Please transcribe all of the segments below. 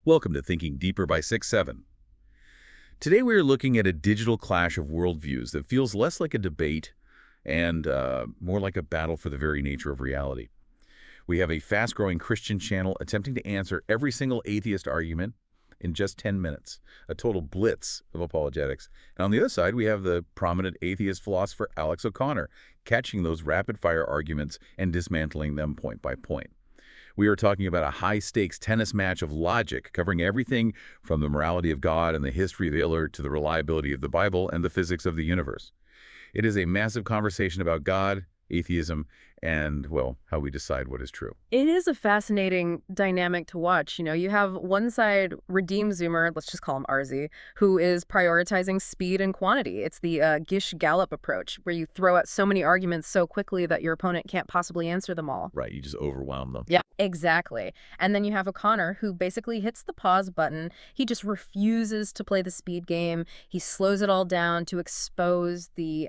Welcome to Thinking Deeper by 6-7. Today we are looking at a digital clash of worldviews that feels less like a debate and more like a battle for the very nature of reality. We have a fast-growing Christian channel attempting to answer every single atheist argument in just 10 minutes, a total blitz of apologetics. And on the other side, we have the prominent atheist philosopher Alex O'Connor, catching those rapid-fire arguments and dismantling them point by point. We are talking about a high-stakes tennis match of logic, covering everything from the morality of God and the history of Hitler to the reliability of the Bible and the physics of the universe. It is a massive conversation about God, atheism, and, well, how we decide what is true. It is a fascinating dynamic to watch. You have one side, Redeem Zoomer, let's just call him RZ, who is prioritizing speed and quantity. It's the Gish-Gallop approach, where you throw out so many arguments so quickly that your opponent can't possibly answer them all. Right, you just overwhelm them. Yeah, exactly. And then you have O'Connor, who basically hits the pause button. He just refuses to play the speed game. He slows it all down to expose the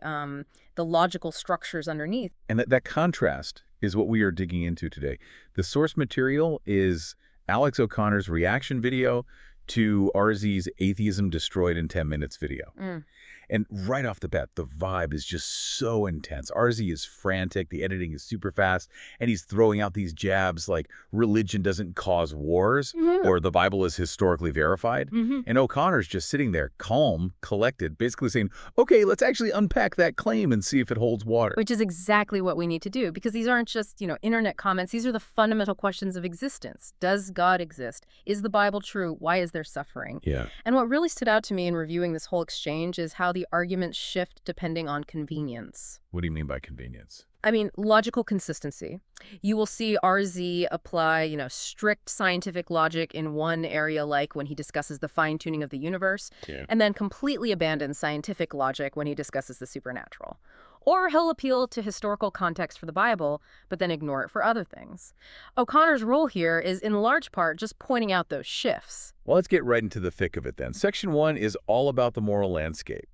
logical structures underneath. And that contrast is what we are digging into today. The source material is Alex O'Connor's reaction video to RZ's Atheism Destroyed in 10 Minutes video. And right off the bat, the vibe is just so intense. RZ is frantic, the editing is super fast, and he's throwing out these jabs like religion doesn't cause wars or the Bible is historically verified. And O'Connor's just sitting there, calm, collected, basically saying, okay, let's actually unpack that claim and see if it holds water. Which is exactly what we need to do, because these aren't just, internet comments. These are the fundamental questions of existence. Does God exist? Is the Bible true? Why is there suffering? Yeah. And what really stood out to me in reviewing this whole exchange is how the arguments shift depending on convenience. What do you mean by convenience? I mean, logical consistency. You will see RZ apply, strict scientific logic in one area, like when he discusses the fine-tuning of the universe, and then completely abandon scientific logic when he discusses the supernatural. Or he'll appeal to historical context for the Bible, but then ignore it for other things. O'Connor's role here is in large part just pointing out those shifts. Well, let's get right into the thick of it then. Section 1 is all about the moral landscape.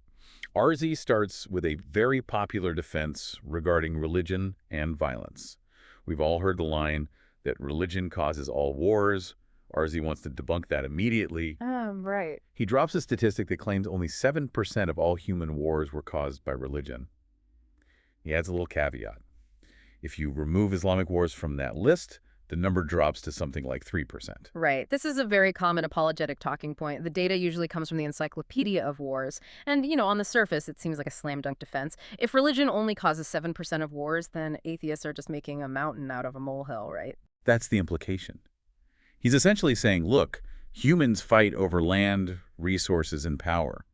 RZ starts with a very popular defense regarding religion and violence. We've all heard the line that religion causes all wars. RZ wants to debunk that immediately. Right. He drops a statistic that claims only 7% of all human wars were caused by religion. He adds a little caveat. If you remove Islamic wars from that list, the number drops to something like 3%. Right. This is a very common apologetic talking point. The data usually comes from the Encyclopedia of Wars. And, on the surface, it seems like a slam dunk defense. If religion only causes 7% of wars, then atheists are just making a mountain out of a molehill, right? That's the implication. He's essentially saying, look, humans fight over land, resources, and power.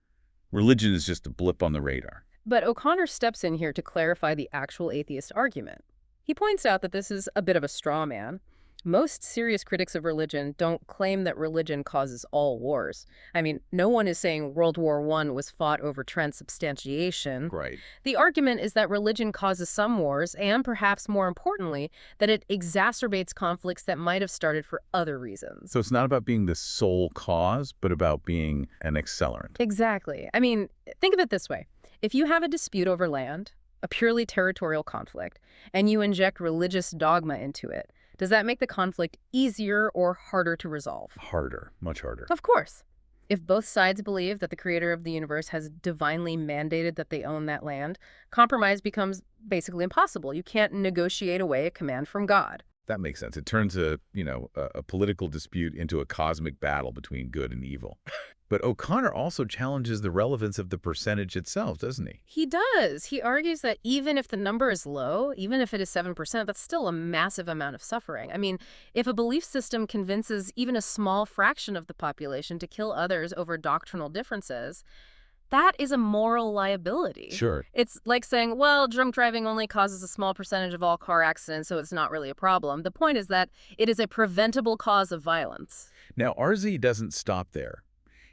Religion is just a blip on the radar. But O'Connor steps in here to clarify the actual atheist argument. He points out that this is a bit of a straw man. Most serious critics of religion don't claim that religion causes all wars. I mean, no one is saying World War I was fought over transubstantiation. Right. The argument is that religion causes some wars, and perhaps more importantly, that it exacerbates conflicts that might have started for other reasons. So it's not about being the sole cause, but about being an accelerant. Exactly. I mean, think of it this way. If you have a dispute over land, a purely territorial conflict, and you inject religious dogma into it, does that make the conflict easier or harder to resolve? Harder, much harder. Of course. If both sides believe that the creator of the universe has divinely mandated that they own that land, compromise becomes basically impossible. You can't negotiate away a command from God. That makes sense. It turns a political dispute into a cosmic battle between good and evil. But O'Connor also challenges the relevance of the percentage itself, doesn't he? He does. He argues that even if the number is low, even if it is 7%, that's still a massive amount of suffering. I mean, if a belief system convinces even a small fraction of the population to kill others over doctrinal differences, that is a moral liability. Sure. It's like saying, well, drunk driving only causes a small percentage of all car accidents, so it's not really a problem. The point is that it is a preventable cause of violence. Now, RZ doesn't stop there.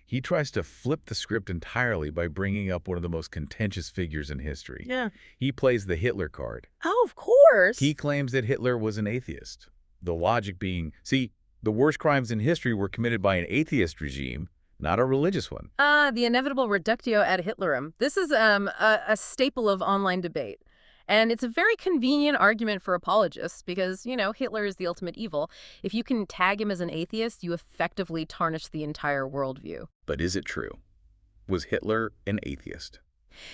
He tries to flip the script entirely by bringing up one of the most contentious figures in history. Yeah. He plays the Hitler card. Oh, of course. He claims that Hitler was an atheist. The logic being, see, the worst crimes in history were committed by an atheist regime, not a religious one. The inevitable reductio ad Hitlerum. This is a staple of online debate. And it's a very convenient argument for apologists because, Hitler is the ultimate evil. If you can tag him as an atheist, you effectively tarnish the entire worldview. But is it true? Was Hitler an atheist?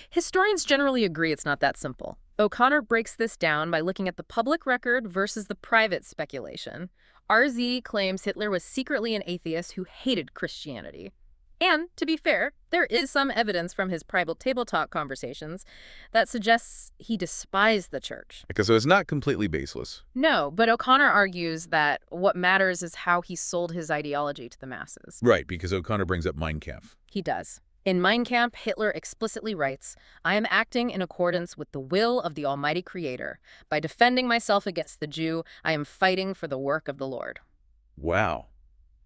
Historians generally agree it's not that simple. O'Connor breaks this down by looking at the public record versus the private speculation. RZ claims Hitler was secretly an atheist who hated Christianity. And, to be fair, there is some evidence from his private table talk conversations that suggests he despised the church. Because so it's not completely baseless. No, but O'Connor argues that what matters is how he sold his ideology to the masses. Right, because O'Connor brings up Mein Kampf. He does. In Mein Kampf, Hitler explicitly writes, "I am acting in accordance with the will of the Almighty Creator. By defending myself against the Jew, I am fighting for the work of the Lord." Wow.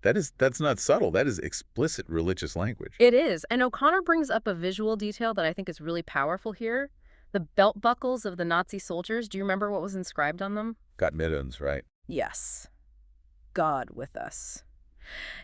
That's not subtle. That is explicit religious language. It is, and O'Connor brings up a visual detail that I think is really powerful here. The belt buckles of the Nazi soldiers, do you remember what was inscribed on them? Got mittens, right? Yes. God with us.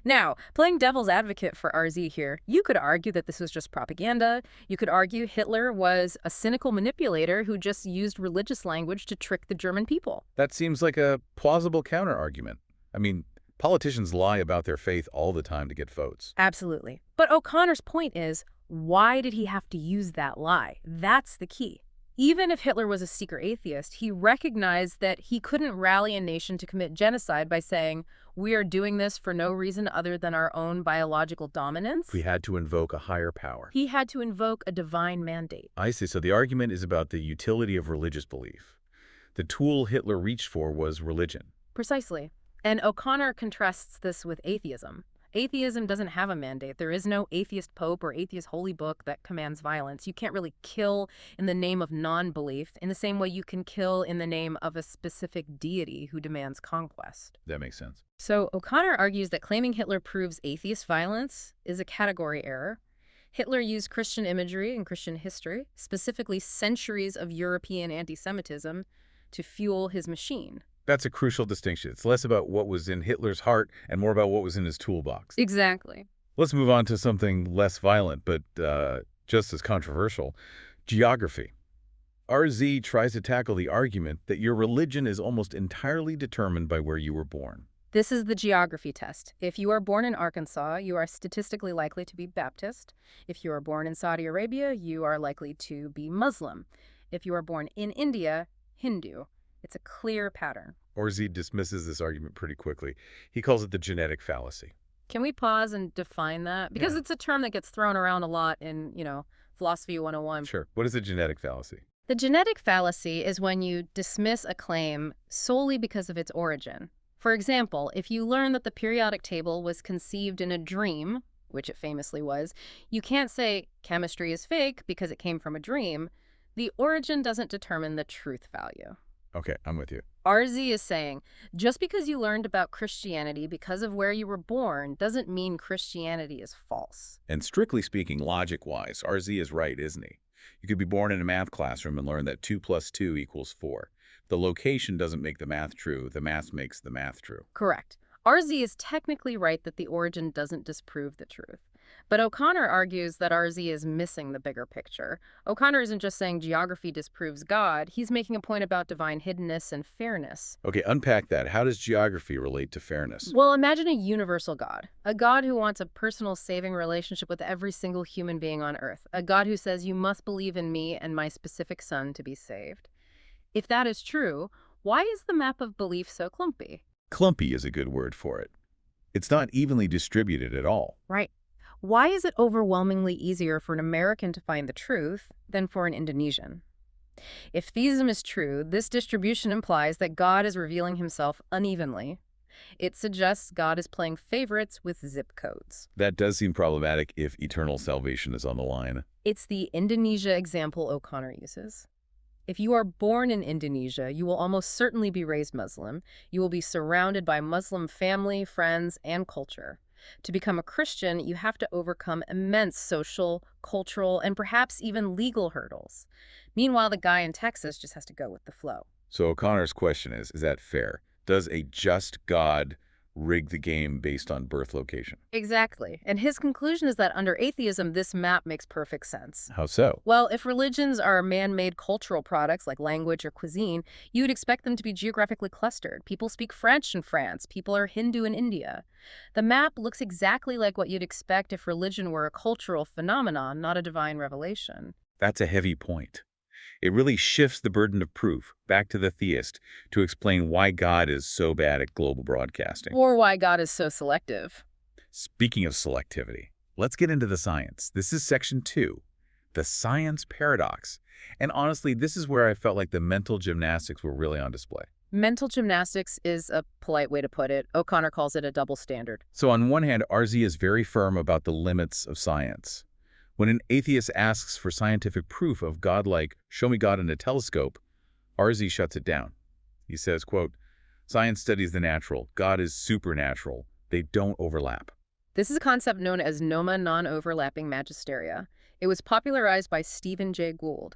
Now, playing devil's advocate for RZ here, you could argue that this was just propaganda. You could argue Hitler was a cynical manipulator who just used religious language to trick the German people. That seems like a plausible counter-argument. I mean, politicians lie about their faith all the time to get votes. Absolutely. But O'Connor's point is, why did he have to use that lie? That's the key. Even if Hitler was a secret atheist, he recognized that he couldn't rally a nation to commit genocide by saying, "We are doing this for no reason other than our own biological dominance." We had to invoke a higher power. He had to invoke a divine mandate. I see. So the argument is about the utility of religious belief. The tool Hitler reached for was religion. Precisely. And O'Connor contrasts this with atheism. Atheism doesn't have a mandate. There is no atheist pope or atheist holy book that commands violence. You can't really kill in the name of non-belief in the same way you can kill in the name of a specific deity who demands conquest. That makes sense. So O'Connor argues that claiming Hitler proves atheist violence is a category error. Hitler used Christian imagery and Christian history, specifically centuries of European anti-Semitism, to fuel his machine. That's a crucial distinction. It's less about what was in Hitler's heart and more about what was in his toolbox. Exactly. Let's move on to something less violent, but just as controversial. Geography. RZ tries to tackle the argument that your religion is almost entirely determined by where you were born. This is the geography test. If you are born in Arkansas, you are statistically likely to be Baptist. If you are born in Saudi Arabia, you are likely to be Muslim. If you are born in India, Hindu. It's a clear pattern. RZ dismisses this argument pretty quickly. He calls it the genetic fallacy. Can we pause and define that? Because it's a term that gets thrown around a lot in, Philosophy 101. Sure. What is a genetic fallacy? The genetic fallacy is when you dismiss a claim solely because of its origin. For example, if you learn that the periodic table was conceived in a dream, which it famously was, you can't say chemistry is fake because it came from a dream. The origin doesn't determine the truth value. Okay, I'm with you. RZ is saying, just because you learned about Christianity because of where you were born doesn't mean Christianity is false. And strictly speaking, logic-wise, RZ is right, isn't he? You could be born in a math classroom and learn that 2 + 2 = 4. The location doesn't make the math true. The math makes the math true. Correct. RZ is technically right that the origin doesn't disprove the truth. But O'Connor argues that RZ is missing the bigger picture. O'Connor isn't just saying geography disproves God. He's making a point about divine hiddenness and fairness. Okay, unpack that. How does geography relate to fairness? Well, imagine a universal God. A God who wants a personal saving relationship with every single human being on Earth. A God who says, you must believe in me and my specific son to be saved. If that is true, why is the map of belief so clumpy? Clumpy is a good word for it. It's not evenly distributed at all. Right. Why is it overwhelmingly easier for an American to find the truth than for an Indonesian? If theism is true, this distribution implies that God is revealing himself unevenly. It suggests God is playing favorites with zip codes. That does seem problematic if eternal salvation is on the line. It's the Indonesia example O'Connor uses. If you are born in Indonesia, you will almost certainly be raised Muslim. You will be surrounded by Muslim family, friends, and culture. To become a Christian, you have to overcome immense social, cultural, and perhaps even legal hurdles. Meanwhile, the guy in Texas just has to go with the flow. So O'Connor's question is that fair? Does a just God rig the game based on birth location. Exactly. And his conclusion is that under atheism, this map makes perfect sense. How so? Well, if religions are man-made cultural products like language or cuisine, you would expect them to be geographically clustered. People speak French in France. People are Hindu in India. The map looks exactly like what you'd expect if religion were a cultural phenomenon, not a divine revelation. That's a heavy point. It really shifts the burden of proof back to the theist to explain why God is so bad at global broadcasting. Or why God is so selective. Speaking of selectivity, let's get into the science. This is section 2, the science paradox. And honestly, this is where I felt like the mental gymnastics were really on display. Mental gymnastics is a polite way to put it. O'Connor calls it a double standard. So on one hand, RZ is very firm about the limits of science. When an atheist asks for scientific proof of God like, show me God in a telescope, RZ shuts it down. He says, quote, science studies the natural. God is supernatural. They don't overlap. This is a concept known as noma non-overlapping magisteria. It was popularized by Stephen Jay Gould.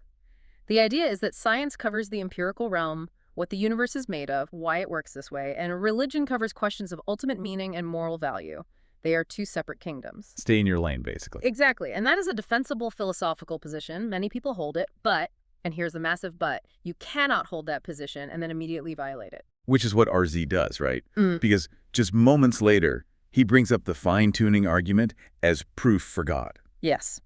The idea is that science covers the empirical realm, what the universe is made of, why it works this way, and religion covers questions of ultimate meaning and moral value. They are two separate kingdoms. Stay in your lane, basically. Exactly, and that is a defensible philosophical position. Many people hold it, but, and here's the massive but, you cannot hold that position and then immediately violate it. Which is what RZ does, right? Because just moments later, he brings up the fine-tuning argument as proof for God. Yes.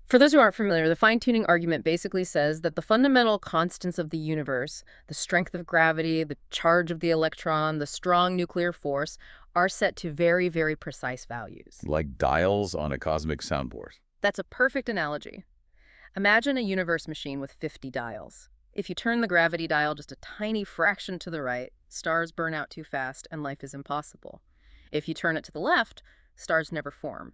For those who aren't familiar, the fine-tuning argument basically says that the fundamental constants of the universe, the strength of gravity, the charge of the electron, the strong nuclear force, are set to very, very precise values. Like dials on a cosmic soundboard. That's a perfect analogy. Imagine a universe machine with 50 dials. If you turn the gravity dial just a tiny fraction to the right, stars burn out too fast and life is impossible. If you turn it to the left, stars never form.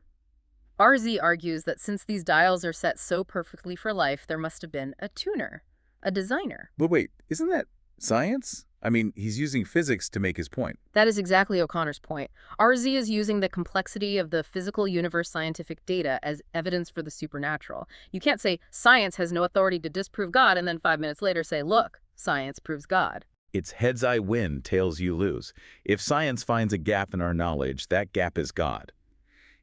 RZ argues that since these dials are set so perfectly for life, there must have been a tuner, a designer. But wait, isn't that science? I mean, he's using physics to make his point. That is exactly O'Connor's point. RZ is using the complexity of the physical universe scientific data as evidence for the supernatural. You can't say science has no authority to disprove God and then 5 minutes later say, look, science proves God. It's heads I win, tails you lose. If science finds a gap in our knowledge, that gap is God.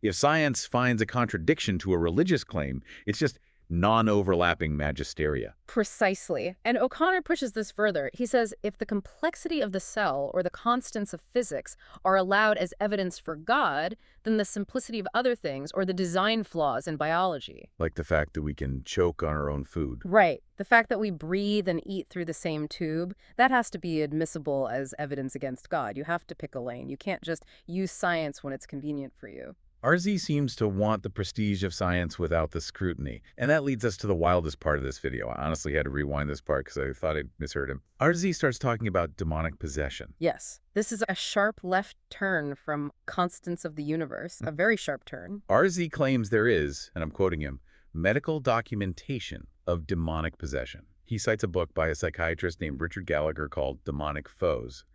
If science finds a contradiction to a religious claim, it's just non-overlapping magisteria. Precisely. And O'Connor pushes this further. He says if the complexity of the cell or the constants of physics are allowed as evidence for God, then the simplicity of other things or the design flaws in biology. Like the fact that we can choke on our own food. Right. The fact that we breathe and eat through the same tube, that has to be admissible as evidence against God. You have to pick a lane. You can't just use science when it's convenient for you. RZ seems to want the prestige of science without the scrutiny. And that leads us to the wildest part of this video. I honestly had to rewind this part because I thought I misheard him. RZ starts talking about demonic possession. Yes. This is a sharp left turn from constants of the universe, a very sharp turn. RZ claims there is, and I'm quoting him, medical documentation of demonic possession. He cites a book by a psychiatrist named Richard Gallagher called Demonic Foes,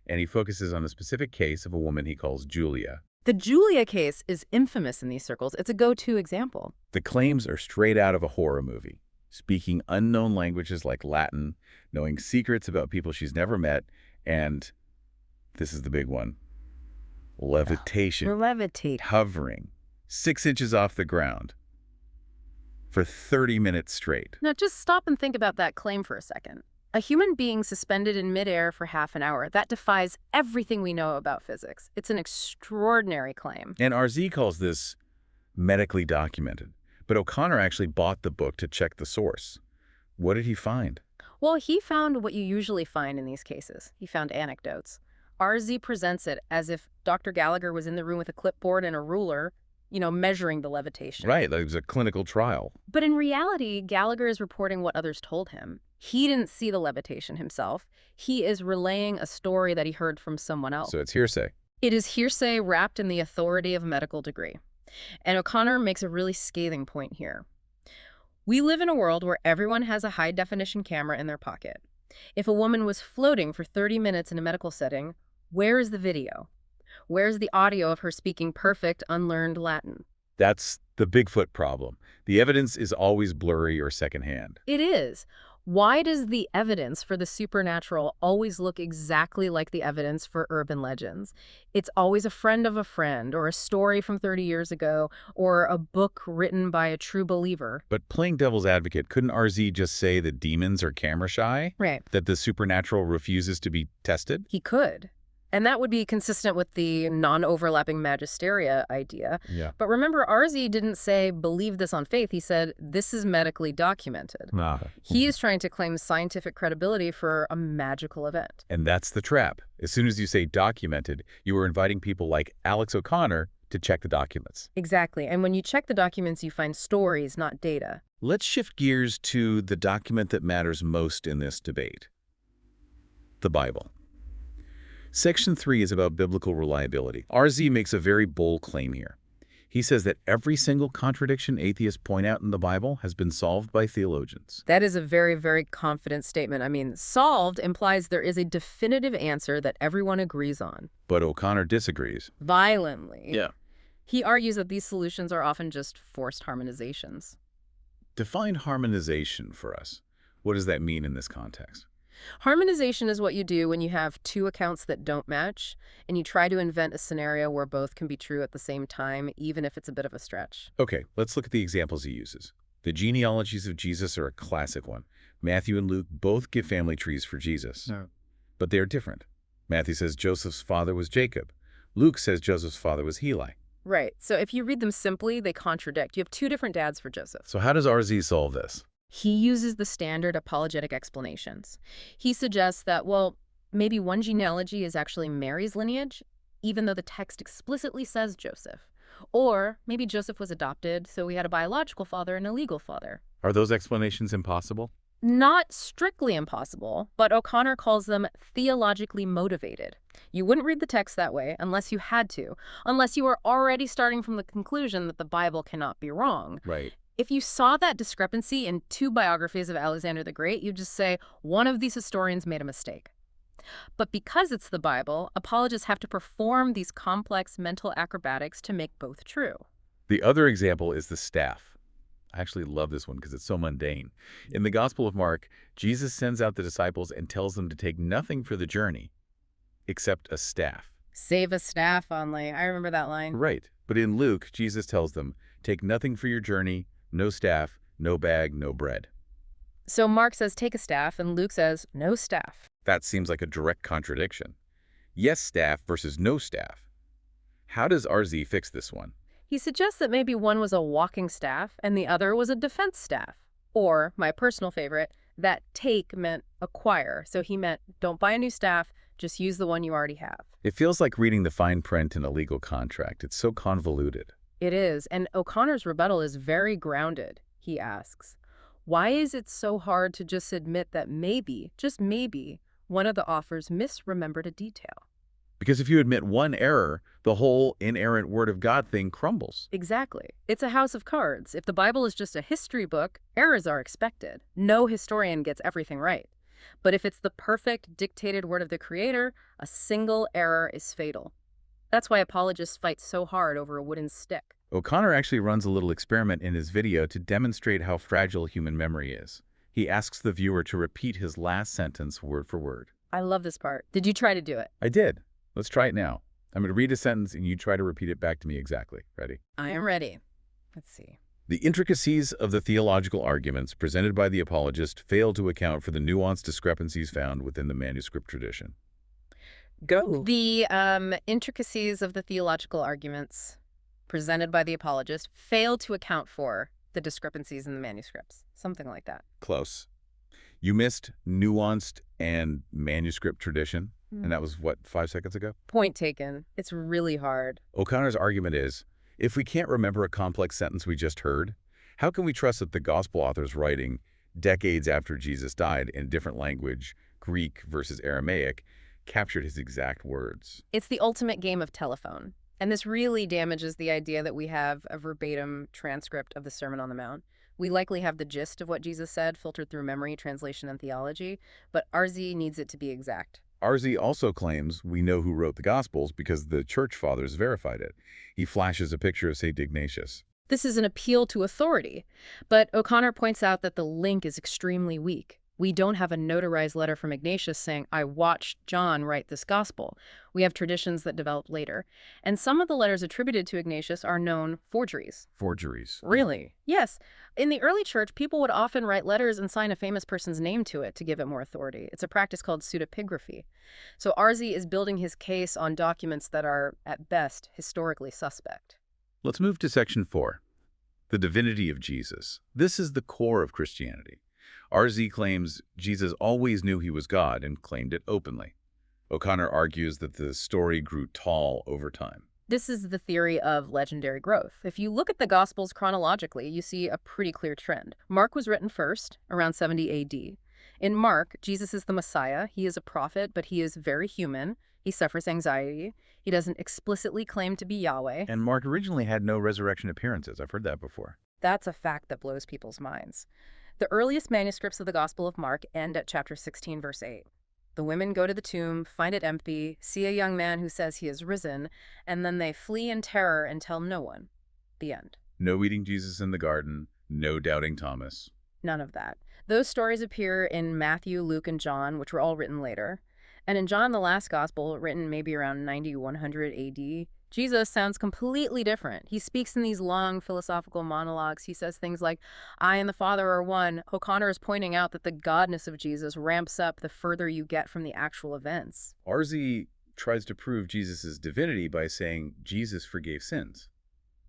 and he focuses on a specific case of a woman he calls Julia. The Julia case is infamous in these circles. It's a go-to example. The claims are straight out of a horror movie. Speaking unknown languages like Latin, knowing secrets about people she's never met, and this is the big one, levitation. Levitate. Hovering 6 inches off the ground for 30 minutes straight. Now just stop and think about that claim for a second. A human being suspended in midair for half an hour, that defies everything we know about physics. It's an extraordinary claim. And RZ calls this medically documented. But O'Connor actually bought the book to check the source. What did he find? Well, he found what you usually find in these cases. He found anecdotes. RZ presents it as if Dr. Gallagher was in the room with a clipboard and a ruler, measuring the levitation. Right, it was a clinical trial. But in reality, Gallagher is reporting what others told him. He didn't see the levitation himself. He is relaying a story that he heard from someone else. So it's hearsay. It is hearsay wrapped in the authority of a medical degree. And O'Connor makes a really scathing point here. We live in a world where everyone has a high-definition camera in their pocket. If a woman was floating for 30 minutes in a medical setting, where is the video? Where's the audio of her speaking perfect, unlearned Latin? That's the Bigfoot problem. The evidence is always blurry or secondhand. It is. Why does the evidence for the supernatural always look exactly like the evidence for urban legends? It's always a friend of a friend, or a story from 30 years ago, or a book written by a true believer. But playing devil's advocate, couldn't RZ just say that demons are camera shy? Right. That the supernatural refuses to be tested? He could. And that would be consistent with the non-overlapping magisteria idea. Yeah. But remember, RZ didn't say, believe this on faith. He said, this is medically documented. He is trying to claim scientific credibility for a magical event. And that's the trap. As soon as you say documented, you are inviting people like Alex O'Connor to check the documents. Exactly. And when you check the documents, you find stories, not data. Let's shift gears to the document that matters most in this debate. The Bible. Section 3 is about biblical reliability. RZ makes a very bold claim here. He says that every single contradiction atheists point out in the Bible has been solved by theologians. That is a very, very confident statement. I mean, solved implies there is a definitive answer that everyone agrees on. But O'Connor disagrees. Violently. Yeah. He argues that these solutions are often just forced harmonizations. Define harmonization for us. What does that mean in this context? Harmonization is what you do when you have two accounts that don't match, and you try to invent a scenario where both can be true at the same time, even if it's a bit of a stretch. Okay, let's look at the examples he uses. The genealogies of Jesus are a classic one. Matthew and Luke both give family trees for Jesus. No. But they are different. Matthew says Joseph's father was Jacob. Luke says Joseph's father was Heli. Right. So if you read them simply, they contradict. You have two different dads for Joseph. So how does RZ solve this? He uses the standard apologetic explanations. He suggests that, well, maybe one genealogy is actually Mary's lineage, even though the text explicitly says Joseph. Or maybe Joseph was adopted, so he had a biological father and a legal father. Are those explanations impossible? Not strictly impossible, but O'Connor calls them theologically motivated. You wouldn't read the text that way unless you had to, unless you were already starting from the conclusion that the Bible cannot be wrong. Right. If you saw that discrepancy in two biographies of Alexander the Great, you'd just say, one of these historians made a mistake. But because it's the Bible, apologists have to perform these complex mental acrobatics to make both true. The other example is the staff. I actually love this one because it's so mundane. In the Gospel of Mark, Jesus sends out the disciples and tells them to take nothing for the journey except a staff. Save a staff only. I remember that line. Right. But in Luke, Jesus tells them, take nothing for your journey, no staff, no bag, no bread. So Mark says take a staff, and Luke says no staff. That seems like a direct contradiction. Yes staff versus no staff. How does RZ fix this one? He suggests that maybe one was a walking staff and the other was a defense staff. Or, my personal favorite, that take meant acquire. So he meant don't buy a new staff, just use the one you already have. It feels like reading the fine print in a legal contract. It's so convoluted. It is, and O'Connor's rebuttal is very grounded. He asks, why is it so hard to just admit that maybe, just maybe, one of the authors misremembered a detail? Because if you admit one error, the whole inerrant word of God thing crumbles. Exactly. It's a house of cards. If the Bible is just a history book, errors are expected. No historian gets everything right. But if it's the perfect dictated word of the Creator, a single error is fatal. That's why apologists fight so hard over a wooden stick. O'Connor actually runs a little experiment in his video to demonstrate how fragile human memory is. He asks the viewer to repeat his last sentence word for word. I love this part. Did you try to do it? I did. Let's try it now. I'm going to read a sentence and you try to repeat it back to me exactly. Ready? I am ready. Let's see. The intricacies of the theological arguments presented by the apologist fail to account for the nuanced discrepancies found within the manuscript tradition. Go. The intricacies of the theological arguments presented by the apologist fail to account for the discrepancies in the manuscripts. Something like that. Close. You missed nuanced and manuscript tradition, and that was, what, 5 seconds ago? Point taken. It's really hard. O'Connor's argument is, if we can't remember a complex sentence we just heard, how can we trust that the gospel author's writing decades after Jesus died in different language, Greek versus Aramaic, captured his exact words? It's the ultimate game of telephone. And this really damages the idea that we have a verbatim transcript of the Sermon on the Mount. We likely have the gist of what Jesus said filtered through memory, translation, and theology, but RZ needs it to be exact. RZ also claims we know who wrote the Gospels because the church fathers verified it. He flashes a picture of St. Ignatius. This is an appeal to authority, but O'Connor points out that the link is extremely weak. We don't have a notarized letter from Ignatius saying, I watched John write this gospel. We have traditions that developed later. And some of the letters attributed to Ignatius are known forgeries. Forgeries. Really? Yes. In the early church, people would often write letters and sign a famous person's name to it to give it more authority. It's a practice called pseudepigraphy. So RZ is building his case on documents that are, at best, historically suspect. Let's move to section 4. The divinity of Jesus. This is the core of Christianity. RZ claims Jesus always knew he was God and claimed it openly. O'Connor argues that the story grew tall over time. This is the theory of legendary growth. If you look at the Gospels chronologically, you see a pretty clear trend. Mark was written first, around 70 AD. In Mark, Jesus is the Messiah. He is a prophet, but he is very human. He suffers anxiety. He doesn't explicitly claim to be Yahweh. And Mark originally had no resurrection appearances. I've heard that before. That's a fact that blows people's minds. The earliest manuscripts of the Gospel of Mark end at chapter 16, verse 8. The women go to the tomb, find it empty, see a young man who says he is risen, and then they flee in terror and tell no one. The end. No eating Jesus in the garden, no doubting Thomas. None of that. Those stories appear in Matthew, Luke, and John, which were all written later. And in John, the last Gospel, written maybe around 90-100 AD, Jesus sounds completely different. He speaks in these long philosophical monologues. He says things like, I and the Father are one. O'Connor is pointing out that the godness of Jesus ramps up the further you get from the actual events. RZ tries to prove Jesus' divinity by saying Jesus forgave sins.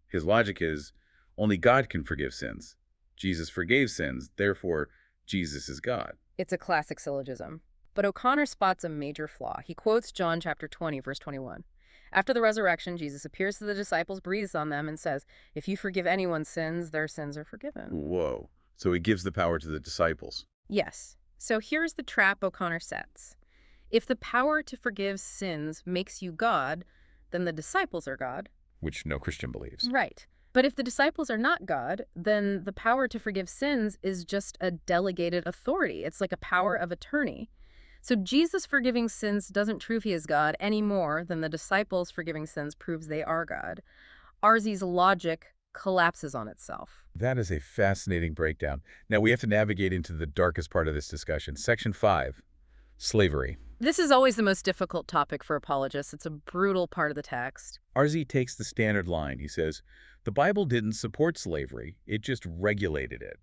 His logic is, only God can forgive sins. Jesus forgave sins, therefore Jesus is God. It's a classic syllogism. But O'Connor spots a major flaw. He quotes John chapter 20, verse 21. After the resurrection, Jesus appears to the disciples, breathes on them, and says, if you forgive anyone's sins, their sins are forgiven. Whoa. So he gives the power to the disciples. Yes. So here's the trap O'Connor sets. If the power to forgive sins makes you God, then the disciples are God. Which no Christian believes. Right. But if the disciples are not God, then the power to forgive sins is just a delegated authority. It's like a power of attorney. So Jesus forgiving sins doesn't prove he is God any more than the disciples forgiving sins proves they are God. RZ's logic collapses on itself. That is a fascinating breakdown. Now we have to navigate into the darkest part of this discussion. Section 5, slavery. This is always the most difficult topic for apologists. It's a brutal part of the text. RZ takes the standard line. He says, the Bible didn't support slavery, it just regulated it.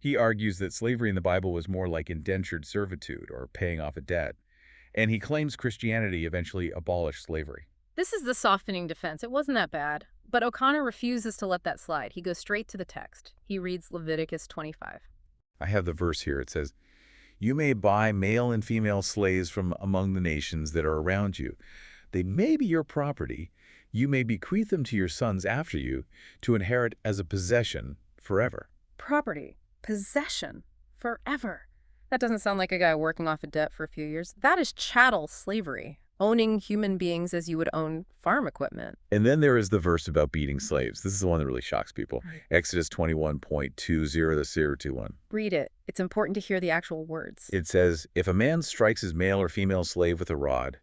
He argues that slavery in the Bible was more like indentured servitude or paying off a debt, and he claims Christianity eventually abolished slavery. This is the softening defense. It wasn't that bad. But O'Connor refuses to let that slide. He goes straight to the text. He reads Leviticus 25. I have the verse here. It says, you may buy male and female slaves from among the nations that are around you. They may be your property. You may bequeath them to your sons after you to inherit as a possession forever. Property. Possession. Forever. That doesn't sound like a guy working off a debt for a few years. That is chattel slavery. Owning human beings as you would own farm equipment. And then there is the verse about beating slaves. This is the one that really shocks people. Exodus 21.20 to 021. Read it. It's important to hear the actual words. It says, if a man strikes his male or female slave with a rod,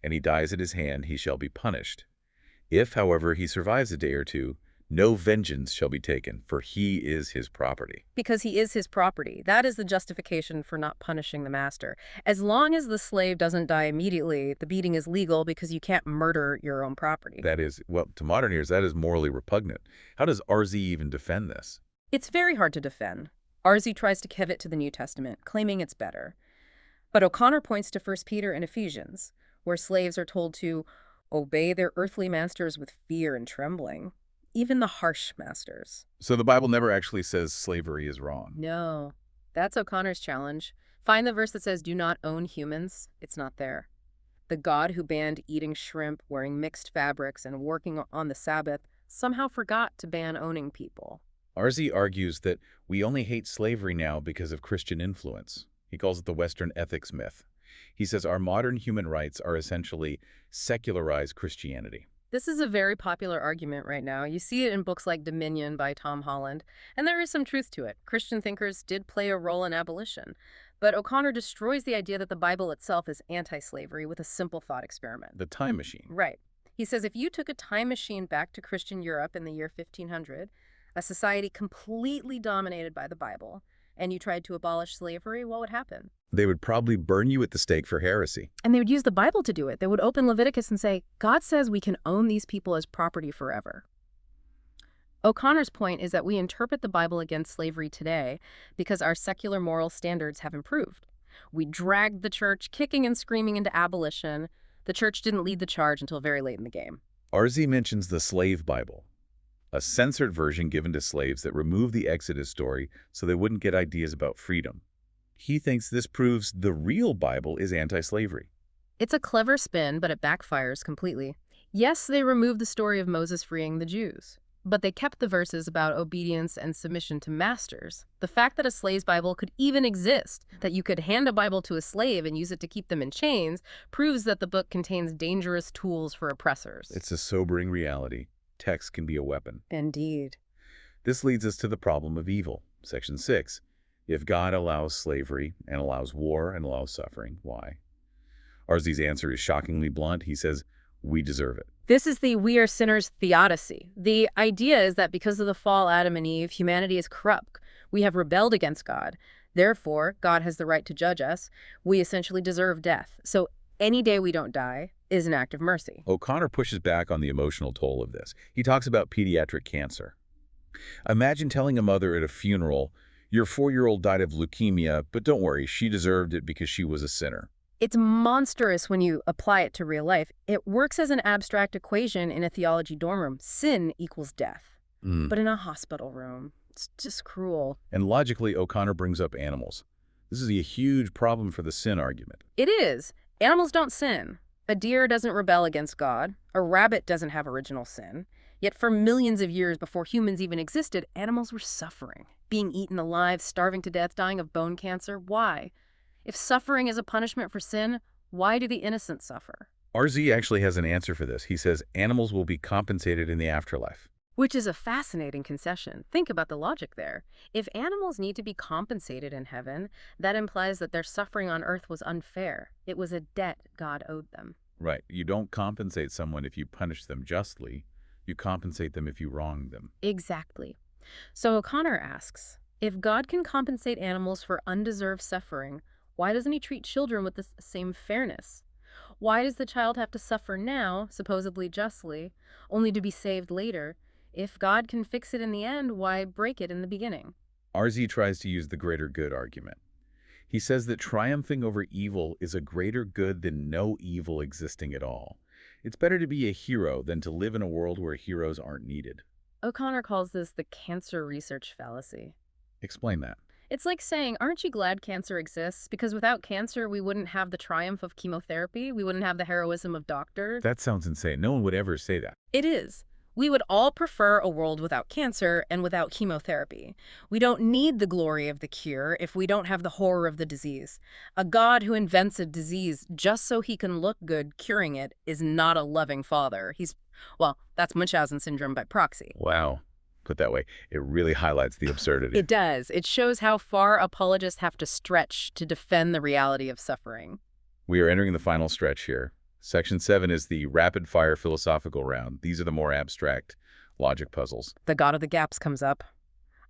and he dies at his hand, he shall be punished. If, however, he survives a day or two, no vengeance shall be taken, for he is his property. Because he is his property. That is the justification for not punishing the master. As long as the slave doesn't die immediately, the beating is legal because you can't murder your own property. That is, well, to modern ears, that is morally repugnant. How does RZ even defend this? It's very hard to defend. RZ tries to give it to the New Testament, claiming it's better. But O'Connor points to 1 Peter and Ephesians, where slaves are told to obey their earthly masters with fear and trembling. Even the harsh masters. So the Bible never actually says slavery is wrong. No. That's O'Connor's challenge. Find the verse that says do not own humans. It's not there. The God who banned eating shrimp, wearing mixed fabrics, and working on the Sabbath somehow forgot to ban owning people. RZ argues that we only hate slavery now because of Christian influence. He calls it the Western ethics myth. He says our modern human rights are essentially secularized Christianity. This is a very popular argument right now. You see it in books like Dominion by Tom Holland, and there is some truth to it. Christian thinkers did play a role in abolition, but O'Connor destroys the idea that the Bible itself is anti-slavery with a simple thought experiment. The time machine. Right. He says if you took a time machine back to Christian Europe in the year 1500, a society completely dominated by the Bible, and you tried to abolish slavery, what would happen? They would probably burn you at the stake for heresy. And they would use the Bible to do it. They would open Leviticus and say, God says we can own these people as property forever. O'Connor's point is that we interpret the Bible against slavery today because our secular moral standards have improved. We dragged the church kicking and screaming into abolition. The church didn't lead the charge until very late in the game. RZ mentions the Slave Bible, a censored version given to slaves that removed the Exodus story so they wouldn't get ideas about freedom. He thinks this proves the real Bible is anti-slavery. It's a clever spin, but it backfires completely. Yes, they removed the story of Moses freeing the Jews, but they kept the verses about obedience and submission to masters. The fact that a slave's Bible could even exist, that you could hand a Bible to a slave and use it to keep them in chains, proves that the book contains dangerous tools for oppressors. It's a sobering reality. Text can be a weapon. Indeed. This leads us to the problem of evil. Section 6. If God allows slavery and allows war and allows suffering, why? RZ's answer is shockingly blunt. He says, we deserve it. This is the we are sinners theodicy. The idea is that because of the fall, Adam and Eve, humanity is corrupt. We have rebelled against God. Therefore, God has the right to judge us. We essentially deserve death. So any day we don't die is an act of mercy. O'Connor pushes back on the emotional toll of this. He talks about pediatric cancer. Imagine telling a mother at a funeral, your 4-year-old died of leukemia, but don't worry, she deserved it because she was a sinner. It's monstrous when you apply it to real life. It works as an abstract equation in a theology dorm room. Sin equals death. But in a hospital room, it's just cruel. And logically, O'Connor brings up animals. This is a huge problem for the sin argument. It is. Animals don't sin. A deer doesn't rebel against God. A rabbit doesn't have original sin. Yet for millions of years before humans even existed, animals were suffering, being eaten alive, starving to death, dying of bone cancer. Why? If suffering is a punishment for sin, why do the innocent suffer? RZ actually has an answer for this. He says animals will be compensated in the afterlife. Which is a fascinating concession. Think about the logic there. If animals need to be compensated in heaven, that implies that their suffering on earth was unfair. It was a debt God owed them. Right. You don't compensate someone if you punish them justly. You compensate them if you wrong them. Exactly. So O'Connor asks, if God can compensate animals for undeserved suffering, why doesn't he treat children with the same fairness? Why does the child have to suffer now, supposedly justly, only to be saved later? If God can fix it in the end, why break it in the beginning? RZ tries to use the greater good argument. He says that triumphing over evil is a greater good than no evil existing at all. It's better to be a hero than to live in a world where heroes aren't needed. O'Connor calls this the cancer research fallacy. Explain that. It's like saying, aren't you glad cancer exists? Because without cancer, we wouldn't have the triumph of chemotherapy. We wouldn't have the heroism of doctors. That sounds insane. No one would ever say that. It is. We would all prefer a world without cancer and without chemotherapy. We don't need the glory of the cure if we don't have the horror of the disease. A God who invents a disease just so he can look good curing it is not a loving father. Well, that's Munchausen syndrome by proxy. Wow. Put that way, it really highlights the absurdity. It does. It shows how far apologists have to stretch to defend the reality of suffering. We are entering the final stretch here. Section 7 is the rapid-fire philosophical round. These are the more abstract logic puzzles. The God of the gaps comes up.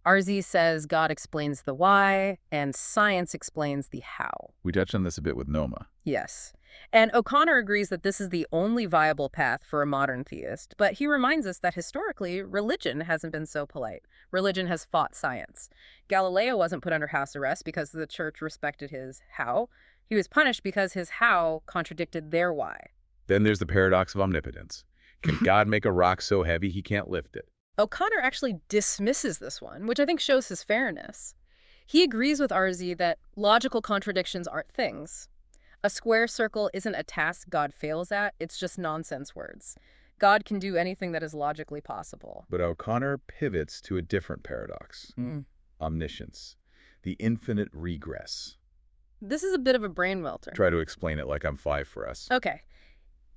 RZ says God explains the why, and science explains the how. We touched on this a bit with Noma. Yes. And O'Connor agrees that this is the only viable path for a modern theist, but he reminds us that historically, religion hasn't been so polite. Religion has fought science. Galileo wasn't put under house arrest because the church respected his how. He was punished because his how contradicted their why. Then there's the paradox of omnipotence. Can God make a rock so heavy he can't lift it? O'Connor actually dismisses this one, which I think shows his fairness. He agrees with RZ that logical contradictions aren't things. A square circle isn't a task God fails at, it's just nonsense words. God can do anything that is logically possible. But O'Connor pivots to a different paradox. Omniscience. The infinite regress. This is a bit of a brain welter. Try to explain it like I'm 5 for us. Okay.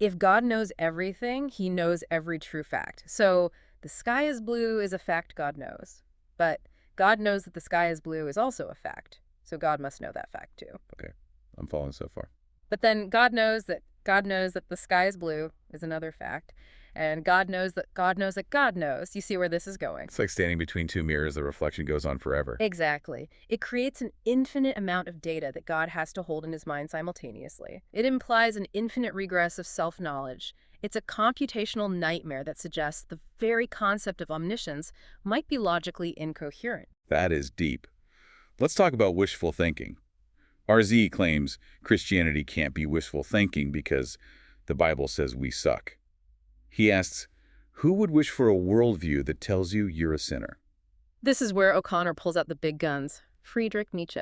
If God knows everything, he knows every true fact. So the sky is blue is a fact God knows. But God knows that the sky is blue is also a fact. So God must know that fact too. Okay. I'm following so far. But then God knows that the sky is blue is another fact. And God knows that God knows that God knows. You see where this is going? It's like standing between two mirrors. The reflection goes on forever. Exactly. It creates an infinite amount of data that God has to hold in his mind simultaneously. It implies an infinite regress of self-knowledge. It's a computational nightmare that suggests the very concept of omniscience might be logically incoherent. That is deep. Let's talk about wishful thinking. RZ claims Christianity can't be wishful thinking because the Bible says we suck. He asks, who would wish for a worldview that tells you you're a sinner? This is where O'Connor pulls out the big guns. Friedrich Nietzsche.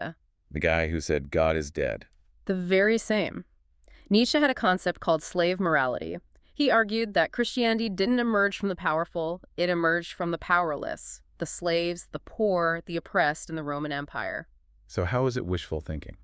The guy who said God is dead. The very same. Nietzsche had a concept called slave morality. He argued that Christianity didn't emerge from the powerful, it emerged from the powerless, the slaves, the poor, the oppressed in the Roman Empire. So how is it wishful thinking?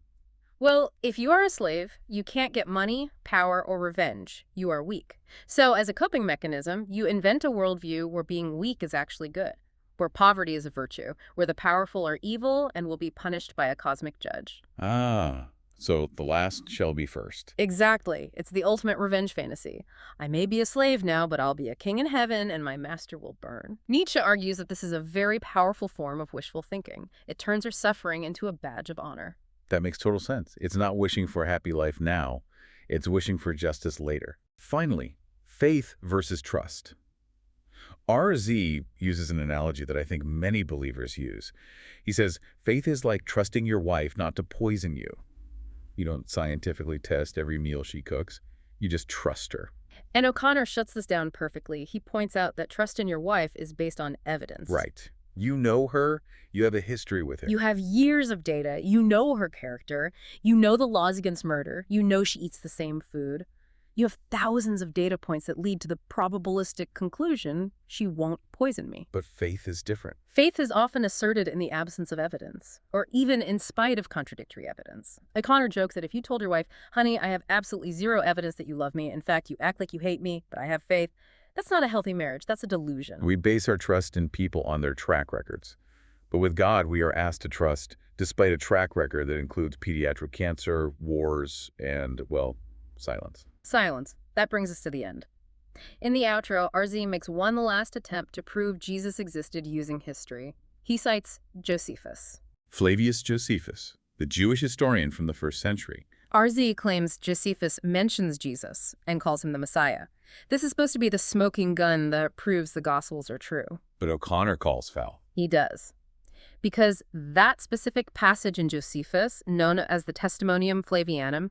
Well, if you are a slave, you can't get money, power, or revenge. You are weak. So as a coping mechanism, you invent a worldview where being weak is actually good, where poverty is a virtue, where the powerful are evil and will be punished by a cosmic judge. Ah, so the last shall be first. Exactly. It's the ultimate revenge fantasy. I may be a slave now, but I'll be a king in heaven and my master will burn. Nietzsche argues that this is a very powerful form of wishful thinking. It turns our suffering into a badge of honor. That makes total sense. It's not wishing for a happy life now. It's wishing for justice later. Finally, faith versus trust. RZ uses an analogy that I think many believers use. He says, faith is like trusting your wife not to poison you. You don't scientifically test every meal she cooks. You just trust her. And O'Connor shuts this down perfectly. He points out that trust in your wife is based on evidence. Right. You know her. You have a history with her. You have years of data. You know her character. You know the laws against murder. You know she eats the same food. You have thousands of data points that lead to the probabilistic conclusion she won't poison me. But faith is different. Faith is often asserted in the absence of evidence, or even in spite of contradictory evidence. O'Connor jokes that if you told your wife, honey, I have absolutely zero evidence that you love me. In fact, you act like you hate me, but I have faith. That's not a healthy marriage. That's a delusion. We base our trust in people on their track records. But with God, we are asked to trust despite a track record that includes pediatric cancer, wars, and, well, silence. Silence. That brings us to the end. In the outro, RZ makes one last attempt to prove Jesus existed using history. He cites Josephus. Flavius Josephus, the Jewish historian from the 1st century. RZ claims Josephus mentions Jesus and calls him the Messiah. This is supposed to be the smoking gun that proves the Gospels are true. But O'Connor calls foul. He does. Because that specific passage in Josephus, known as the Testimonium Flavianum,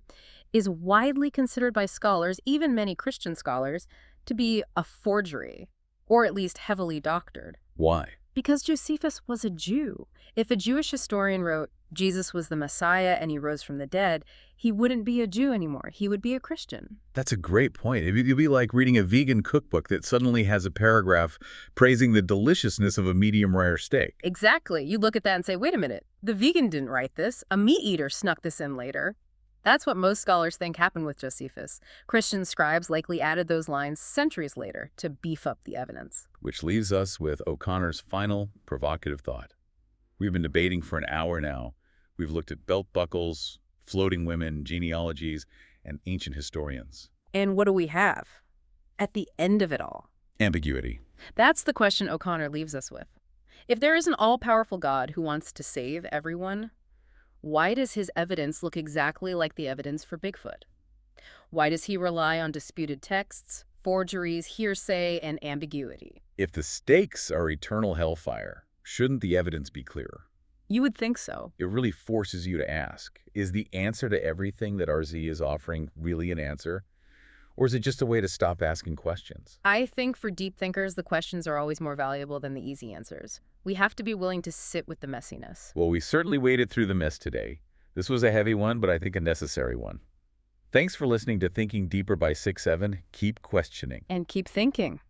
is widely considered by scholars, even many Christian scholars, to be a forgery, or at least heavily doctored. Why? Because Josephus was a Jew. If a Jewish historian wrote, Jesus was the Messiah and he rose from the dead, he wouldn't be a Jew anymore. He would be a Christian. That's a great point. It'd be like reading a vegan cookbook that suddenly has a paragraph praising the deliciousness of a medium rare steak. Exactly. You look at that and say, wait a minute, the vegan didn't write this. A meat eater snuck this in later. That's what most scholars think happened with Josephus. Christian scribes likely added those lines centuries later to beef up the evidence. Which leaves us with O'Connor's final provocative thought. We've been debating for an hour now. We've looked at belt buckles, floating women, genealogies, and ancient historians. And what do we have at the end of it all? Ambiguity. That's the question O'Connor leaves us with. If there is an all-powerful God who wants to save everyone, why does his evidence look exactly like the evidence for Bigfoot? Why does he rely on disputed texts, forgeries, hearsay, and ambiguity? If the stakes are eternal hellfire, shouldn't the evidence be clearer? You would think so. It really forces you to ask, is the answer to everything that RZ is offering really an answer? Or is it just a way to stop asking questions? I think for deep thinkers, the questions are always more valuable than the easy answers. We have to be willing to sit with the messiness. Well, we certainly waded through the mess today. This was a heavy one, but I think a necessary one. Thanks for listening to Thinking Deeper by 6-7. Keep questioning. And keep thinking.